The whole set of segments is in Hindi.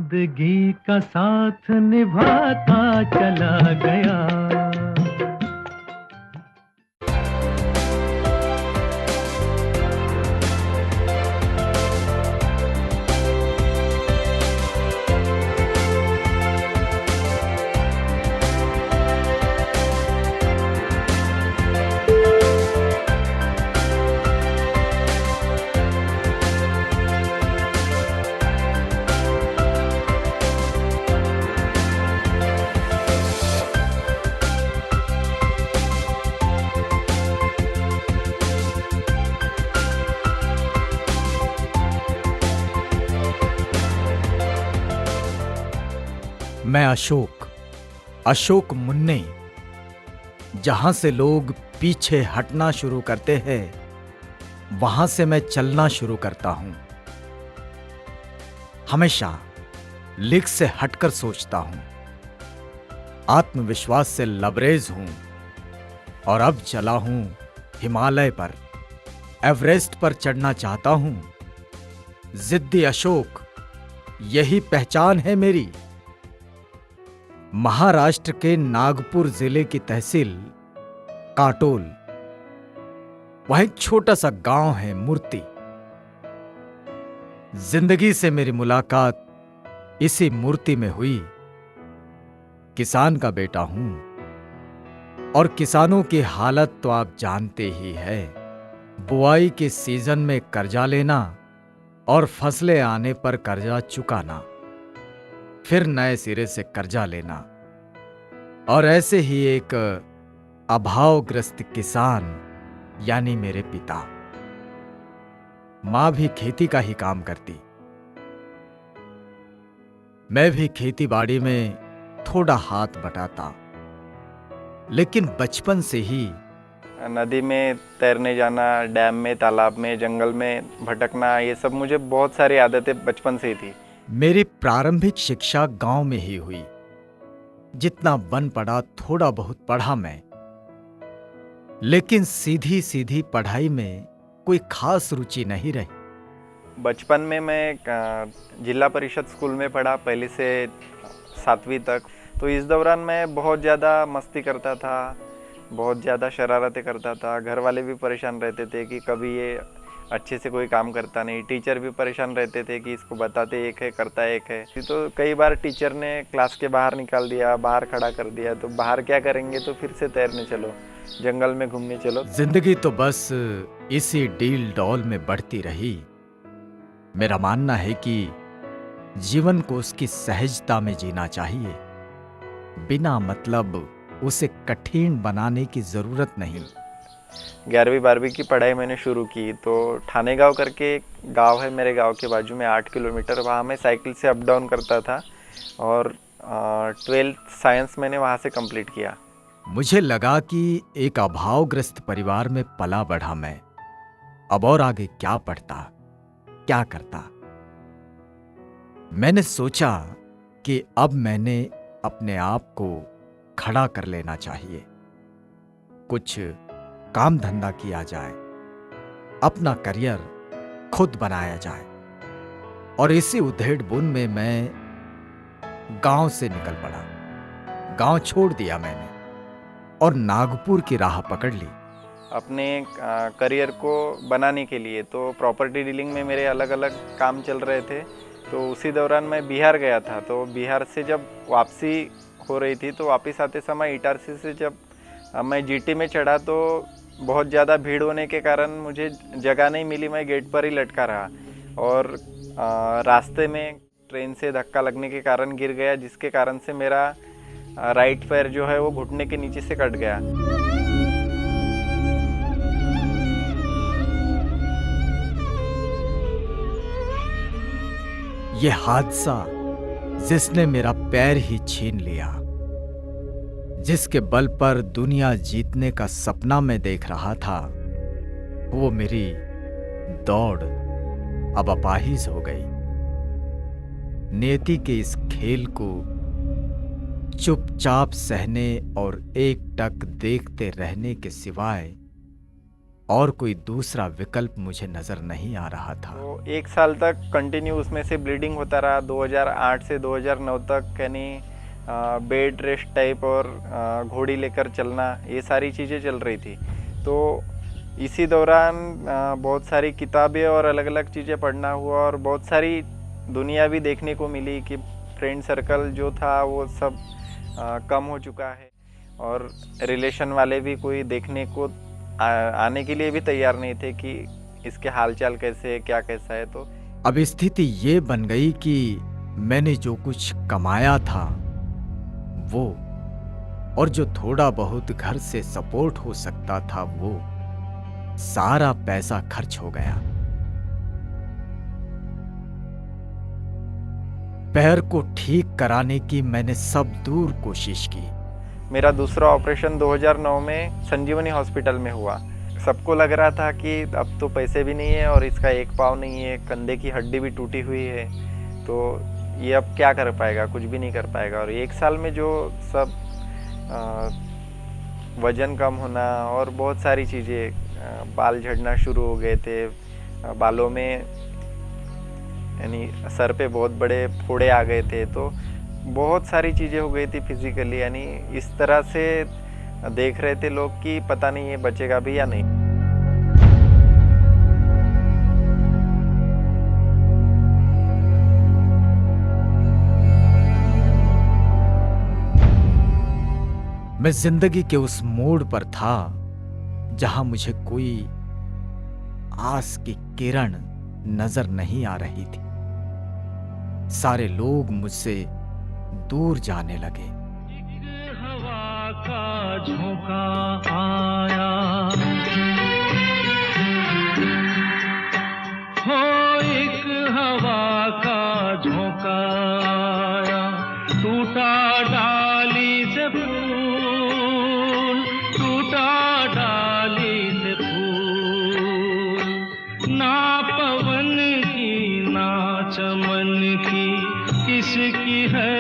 जिंदगी का साथ निभाता चला गया। मैं अशोक मुन्ने, जहां से लोग पीछे हटना शुरू करते हैं वहां से मैं चलना शुरू करता हूं। हमेशा लिख से हटकर सोचता हूं, आत्मविश्वास से लबरेज हूं और अब चला हूं हिमालय पर, एवरेस्ट पर चढ़ना चाहता हूं। जिद्दी अशोक, यही पहचान है मेरी। महाराष्ट्र के नागपुर जिले की तहसील काटोल, वह एक छोटा सा गांव है मूर्ति। जिंदगी से मेरी मुलाकात इसी मूर्ति में हुई। किसान का बेटा हूं और किसानों की हालत तो आप जानते ही है। बुआई के सीजन में कर्जा लेना और फसलें आने पर कर्जा चुकाना, फिर नए सिरे से कर्जा लेना, और ऐसे ही एक अभावग्रस्त किसान यानी मेरे पिता। मां भी खेती का ही काम करती। मैं भी खेती बाड़ी में थोड़ा हाथ बटाता, लेकिन बचपन से ही नदी में तैरने जाना, डैम में, तालाब में, जंगल में भटकना, ये सब मुझे बहुत सारी आदतें बचपन से ही थी। मेरी प्रारंभिक शिक्षा गांव में ही हुई। जितना बन पड़ा थोड़ा बहुत पढ़ा मैं, लेकिन सीधी सीधी पढ़ाई में कोई खास रुचि नहीं रही। बचपन में मैं जिला परिषद स्कूल में पढ़ा, पहली से 7वीं तक। तो इस दौरान मैं बहुत ज़्यादा मस्ती करता था, बहुत ज़्यादा शरारतें करता था। घर वाले भी परेशान रहते थे कि कभी ये अच्छे से कोई काम करता नहीं। टीचर भी परेशान रहते थे कि इसको बताते एक है, करता एक है। तो कई बार टीचर ने क्लास के बाहर निकाल दिया, बाहर खड़ा कर दिया। तो बाहर क्या करेंगे, तो फिर से तैरने चलो, जंगल में घूमने चलो। जिंदगी तो बस इसी डील डॉल में बढ़ती रही। मेरा मानना है कि जीवन को उसकी सहजता में जीना चाहिए, बिना मतलब उसे कठिन बनाने की जरूरत नहीं। 11वीं 12वीं की पढ़ाई मैंने शुरू की तो ठाणे गांव करके एक गांव है मेरे गांव के बाजू में, 8 किलोमीटर। वहाँ मैं साइकिल से अप डाउन करता था और 12th साइंस मैंने वहाँ से कंप्लीट किया। मुझे लगा कि एक अभावग्रस्त परिवार में पला बढ़ा मैं, अब और आगे क्या पढ़ता, क्या करता। मैंने सोचा कि अब मैंने अपने आप को खड़ा कर लेना चाहिए, कुछ काम धंधा किया जाए, अपना करियर खुद बनाया जाए। और इसी उधेड़ बुन में मैं गांव से निकल पड़ा। गांव छोड़ दिया मैंने और नागपुर की राह पकड़ ली अपने करियर को बनाने के लिए। तो प्रॉपर्टी डीलिंग में मेरे अलग अलग काम चल रहे थे। तो उसी दौरान मैं बिहार गया था। तो बिहार से जब वापसी हो रही थी, तो वापस आते समय इटारसी से जब मैं जीटी में चढ़ा तो बहुत ज़्यादा भीड़ होने के कारण मुझे जगह नहीं मिली। मैं गेट पर ही लटका रहा और रास्ते में ट्रेन से धक्का लगने के कारण गिर गया, जिसके कारण से मेरा राइट पैर जो है वो घुटने के नीचे से कट गया। ये हादसा जिसने मेरा पैर ही छीन लिया, जिसके बल पर दुनिया जीतने का सपना मैं देख रहा था, वो मेरी दौड़ अब अपाहिज हो गई। नियति के इस खेल को चुपचाप सहने और एकटक देखते रहने के सिवाय और कोई दूसरा विकल्प मुझे नजर नहीं आ रहा था। तो 1 साल तक कंटिन्यू उसमें से ब्लीडिंग होता रहा। 2008 से 2009 तक यानी बेड रेस्ट टाइप और घोड़ी लेकर चलना, ये सारी चीज़ें चल रही थी। तो इसी दौरान बहुत सारी किताबें और अलग अलग चीज़ें पढ़ना हुआ और बहुत सारी दुनिया भी देखने को मिली कि फ्रेंड सर्कल जो था वो सब कम हो चुका है और रिलेशन वाले भी कोई देखने को आने के लिए भी तैयार नहीं थे कि इसके हालचाल कैसे है, क्या कैसा है। तो अब स्थिति ये बन गई कि मैंने जो कुछ कमाया था वो, और जो थोड़ा बहुत घर से सपोर्ट हो सकता था वो, सारा पैसा खर्च हो गया। पैर को ठीक कराने की मैंने सब दूर कोशिश की। मेरा दूसरा ऑपरेशन 2009 में संजीवनी हॉस्पिटल में हुआ। सबको लग रहा था कि अब तो पैसे भी नहीं है और इसका एक पाँव नहीं है, कंधे की हड्डी भी टूटी हुई है, तो ये अब क्या कर पाएगा, कुछ भी नहीं कर पाएगा। और 1 साल में जो सब वज़न कम होना और बहुत सारी चीज़ें, बाल झड़ना शुरू हो गए थे, बालों में यानी सर पे बहुत बड़े फोड़े आ गए थे, तो बहुत सारी चीज़ें हो गई थी फिजिकली। यानी इस तरह से देख रहे थे लोग कि पता नहीं ये बचेगा भी या नहीं। मैं जिंदगी के उस मोड़ पर था जहां मुझे कोई आस की किरण नजर नहीं आ रही थी। सारे लोग मुझसे दूर जाने लगे। एक हवा का झोंका आया, हो एक हवा का झोंका आया, टूटा डाली से फूल, टूटा डाली से फूल, ना पवन की ना चमन की, किसकी है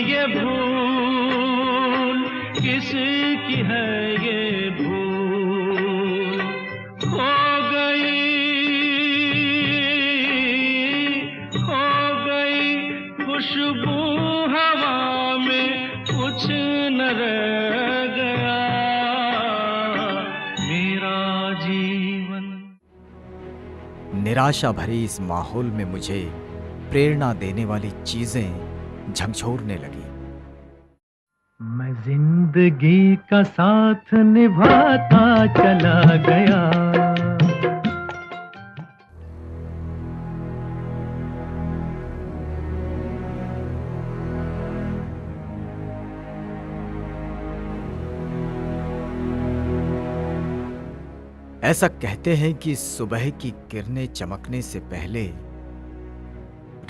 ये भूल, किसकी है ये भूल। खो गई खुशबू हवा में, कुछ न रह गया मेरा जीवन। निराशा भरी इस माहौल में मुझे प्रेरणा देने वाली चीजें झकझोरने लगी। मैं जिंदगी का साथ निभाता चला गया, ऐसा कहते हैं कि सुबह की किरणें चमकने से पहले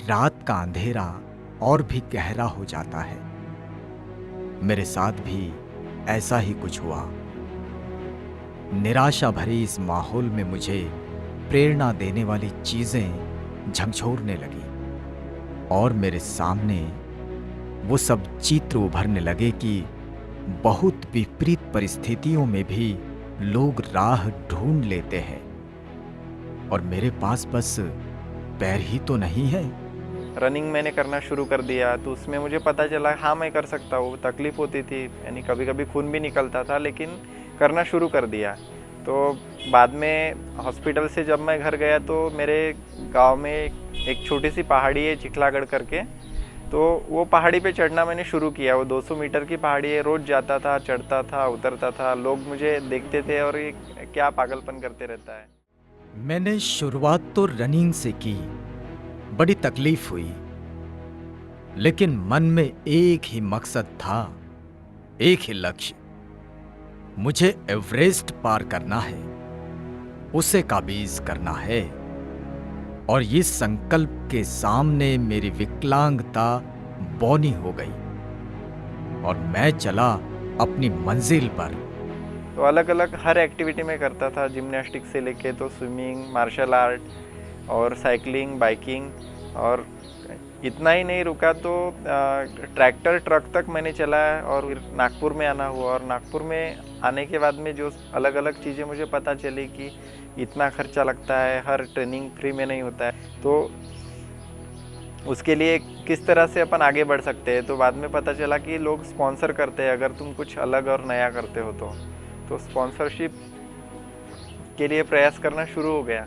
रात का अंधेरा और भी गहरा हो जाता है। मेरे साथ भी ऐसा ही कुछ हुआ। निराशा भरी इस माहौल में मुझे प्रेरणा देने वाली चीजें झकझोरने लगी और मेरे सामने वो सब चित्र उभरने लगे कि बहुत विपरीत परिस्थितियों में भी लोग राह ढूंढ लेते हैं और मेरे पास बस पैर ही तो नहीं है। रनिंग मैंने करना शुरू कर दिया तो उसमें मुझे पता चला हाँ मैं कर सकता हूँ। तकलीफ़ होती थी, यानी कभी कभी खून भी निकलता था, लेकिन करना शुरू कर दिया। तो बाद में हॉस्पिटल से जब मैं घर गया तो मेरे गांव में एक छोटी सी पहाड़ी है चिखलागढ़ करके, तो वो पहाड़ी पे चढ़ना मैंने शुरू किया। वो 200 मीटर की पहाड़ी है, रोज़ जाता था, चढ़ता था, उतरता था। लोग मुझे देखते थे और ये क्या पागलपन करते रहता है। मैंने शुरुआत तो रनिंग से की, बड़ी तकलीफ हुई, लेकिन मन में एक ही मकसद था, एक ही लक्ष्य। मुझे एवरेस्ट पार करना है, उसे काबीज करना है। और इस संकल्प के सामने मेरी विकलांगता बौनी हो गई और मैं चला अपनी मंजिल पर। तो अलग अलग हर एक्टिविटी में करता था, जिम्नास्टिक से लेके तो स्विमिंग, मार्शल आर्ट और साइकिलिंग, बाइकिंग और इतना ही नहीं रुका तो ट्रैक्टर ट्रक तक मैंने चलाया और फिर नागपुर में आना हुआ। और नागपुर में आने के बाद में जो अलग अलग चीज़ें मुझे पता चली कि इतना खर्चा लगता है, हर ट्रेनिंग फ्री में नहीं होता है, तो उसके लिए किस तरह से अपन आगे बढ़ सकते हैं। तो बाद में पता चला कि लोग स्पॉन्सर करते हैं अगर तुम कुछ अलग और नया करते हो तो स्पॉन्सरशिप के लिए प्रयास करना शुरू हो गया।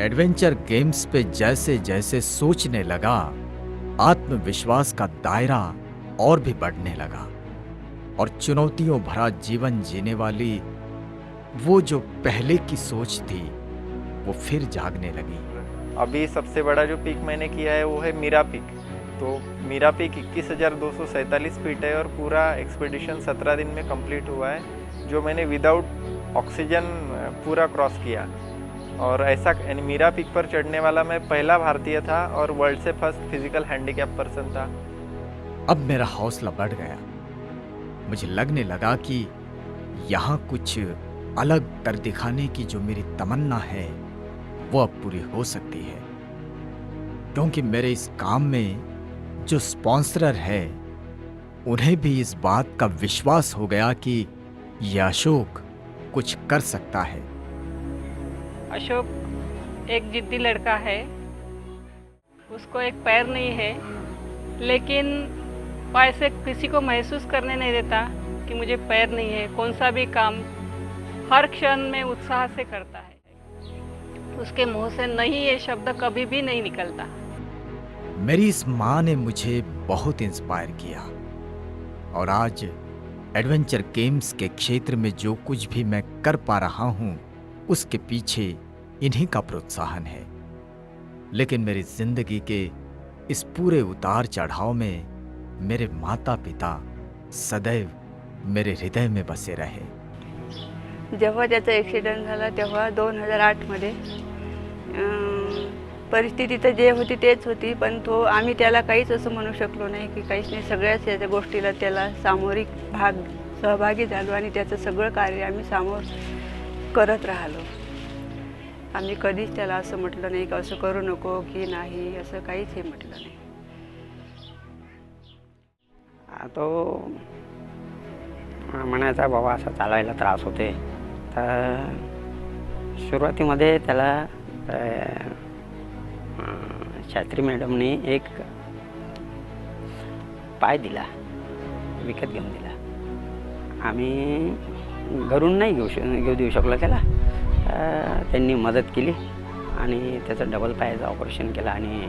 एडवेंचर गेम्स पे जैसे जैसे सोचने लगा, आत्मविश्वास का दायरा और भी बढ़ने लगा और चुनौतियों भरा जीवन जीने वाली वो जो पहले की सोच थी वो फिर जागने लगी। अभी सबसे बड़ा जो पीक मैंने किया है वो है मीरा पीक। तो मीरा पीक 21,247 फीट है और पूरा एक्सपीडिशन 17 दिन में कंप्लीट हुआ है, जो मैंने विदाउट ऑक्सीजन पूरा क्रॉस किया। और ऐसा मीरा पीक पर चढ़ने वाला मैं पहला भारतीय था और वर्ल्ड से फर्स्ट फिजिकल हैंडीकैप पर्सन था। अब मेरा हौसला बढ़ गया। मुझे लगने लगा कि यहाँ कुछ अलग कर दिखाने की जो मेरी तमन्ना है वो अब पूरी हो सकती है, क्योंकि मेरे इस काम में जो स्पॉन्सरर है उन्हें भी इस बात का विश्वास हो गया कि यह अशोक कुछ कर सकता है। अशोक एक जिद्दी लड़का है, उसको एक पैर नहीं है, लेकिन वो ऐसे किसी को महसूस करने नहीं देता कि मुझे पैर नहीं है। कौन सा भी काम हर क्षण में उत्साह से करता है। उसके मुंह से नहीं ये शब्द कभी भी नहीं निकलता। मेरी इस माँ ने मुझे बहुत इंस्पायर किया और आज एडवेंचर गेम्स के क्षेत्र में जो कुछ भी मैं कर पा रहा हूँ उसके पीछे इन्हीं का प्रोत्साहन है। लेकिन मेरी जिंदगी के इस पूरे उतार चढ़ाव में मेरे माता पिता सदैव मेरे हृदय में बसे रहे। जेव्हा त्याचा ॲक्सिडेंट झाला तेव्हा 2008 मध्ये परिस्थिती तर जे होती तेच होती, पण तो आम्ही त्याला काहीच असं म्हणू शकलो नाही की काहीच नाही। सगळ्याच याच्या गोष्टीला त्याला सामोरिक सहभागी झालो आणि त्याचं सगळं कार्य आम्ही सामोर करत राहिलो। आम्ही कधीच त्याला असं म्हटलं नाही की असं करू नको की नाही, असं काहीच हे म्हटलं नाही। तो म्हणायचा बाबा असं चालायला त्रास होते, तर सुरुवातीमध्ये त्याला शास्त्री मॅडमने एक पाय दिला, विकत घेऊन दिला। आम्ही घरून नाही घेऊ देऊ शकलो त्याला, त्यांनी मदत केली आणि त्याचं डबल पायाचं ऑपरेशन केलं। आणि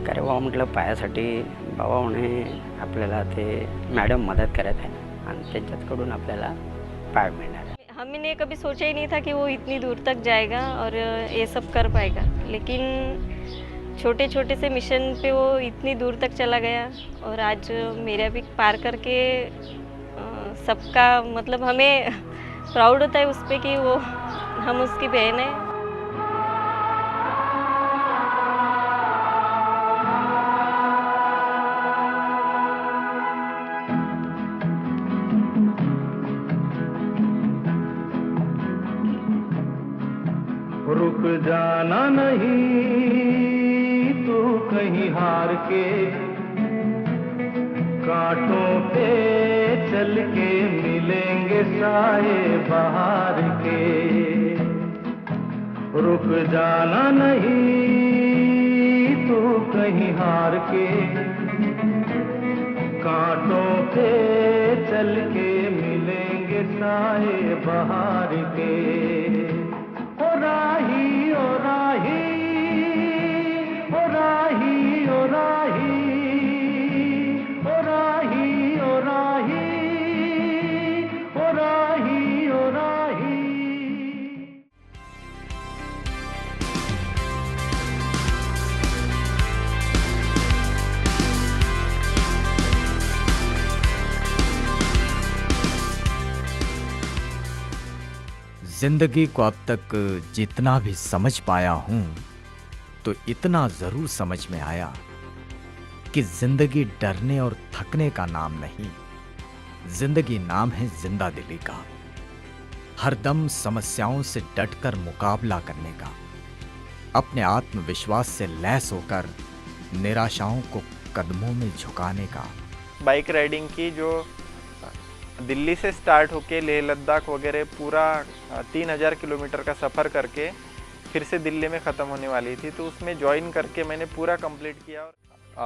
अरे बाबा म्हटलं पायासाठी बाबा म्हणे आपल्याला ते मॅडम मदत करत आहे आणि त्यांच्याकडून आपल्याला पाय मिळणार है। हमने कभी सोचा ही नहीं था कि वो इतनी दूर तक जाएगा और ये सब कर पाएगा, लेकिन छोटे छोटे से मिशन पे वो इतनी दूर तक चला गया और आज मेरा भी पार करके सबका मतलब हमें प्राउड होता है उस पर कि वो हम उसकी बहन है। रुक जाना नहीं तू कहीं हार के, कांटों पे चल के मिलेंगे साए बहार के। रुक जाना नहीं तू कहीं हार के, कांटों पे चल के मिलेंगे साए बहार के। ओ राही ओ राही ओ राही ओ राही ओ राही ओ राही ओ राही ओ राही। जिंदगी को अब तक जितना भी समझ पाया हूं तो इतना जरूर समझ में आया कि जिंदगी डरने और थकने का नाम नहीं, जिंदगी नाम है जिंदा दिली का, हरदम समस्याओं से डटकर मुकाबला करने का। अपने आत्मविश्वास से लैस होकर निराशाओं को कदमों में झुकाने का। बाइक राइडिंग की जो दिल्ली से स्टार्ट होके लेह लद्दाख वगैरह पूरा 3000 किलोमीटर का सफ़र करके फिर से दिल्ली में ख़त्म होने वाली थी, तो उसमें ज्वाइन करके मैंने पूरा कंप्लीट किया। और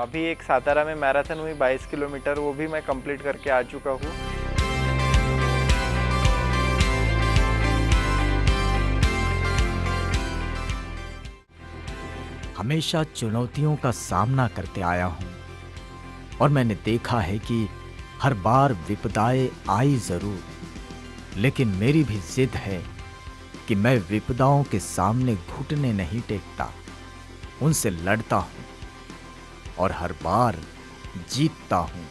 अभी एक सातारा में मैराथन हुई 22 किलोमीटर, वो भी मैं कंप्लीट करके आ चुका हूँ। हमेशा चुनौतियों का सामना करते आया हूं और मैंने देखा है कि हर बार विपदाएं आई जरूर, लेकिन मेरी भी जिद है कि मैं विपदाओं के सामने घुटने नहीं टेकता, उनसे लड़ता हूं और हर बार जीतता हूं,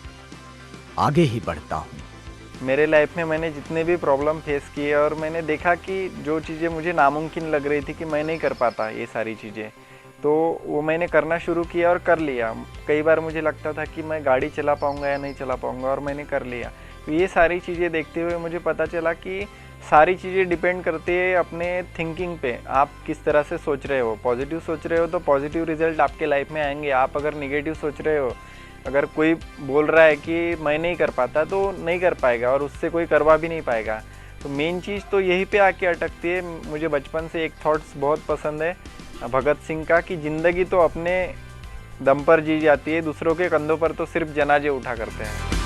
आगे ही बढ़ता हूं। मेरे लाइफ में मैंने जितने भी प्रॉब्लम फेस किए और मैंने देखा कि जो चीज़ें मुझे नामुमकिन लग रही थी कि मैं नहीं कर पाता ये सारी चीज़ें, तो वो मैंने करना शुरू किया और कर लिया। कई बार मुझे लगता था कि मैं गाड़ी चला पाऊँगा या नहीं चला पाऊँगा, और मैंने कर लिया। तो ये सारी चीज़ें देखते हुए मुझे पता चला कि सारी चीज़ें डिपेंड करती है अपने थिंकिंग पे, आप किस तरह से सोच रहे हो। पॉजिटिव सोच रहे हो तो पॉजिटिव रिजल्ट आपके लाइफ में आएंगे। आप अगर निगेटिव सोच रहे हो, अगर कोई बोल रहा है कि मैं नहीं कर पाता, तो नहीं कर पाएगा और उससे कोई करवा भी नहीं पाएगा। तो मेन चीज़ तो यहीं पे आके अटकती है। मुझे बचपन से एक थॉट्स बहुत पसंद है भगत सिंह का, कि ज़िंदगी तो अपने दम पर जी जाती है, दूसरों के कंधों पर तो सिर्फ जनाजे उठा करते हैं।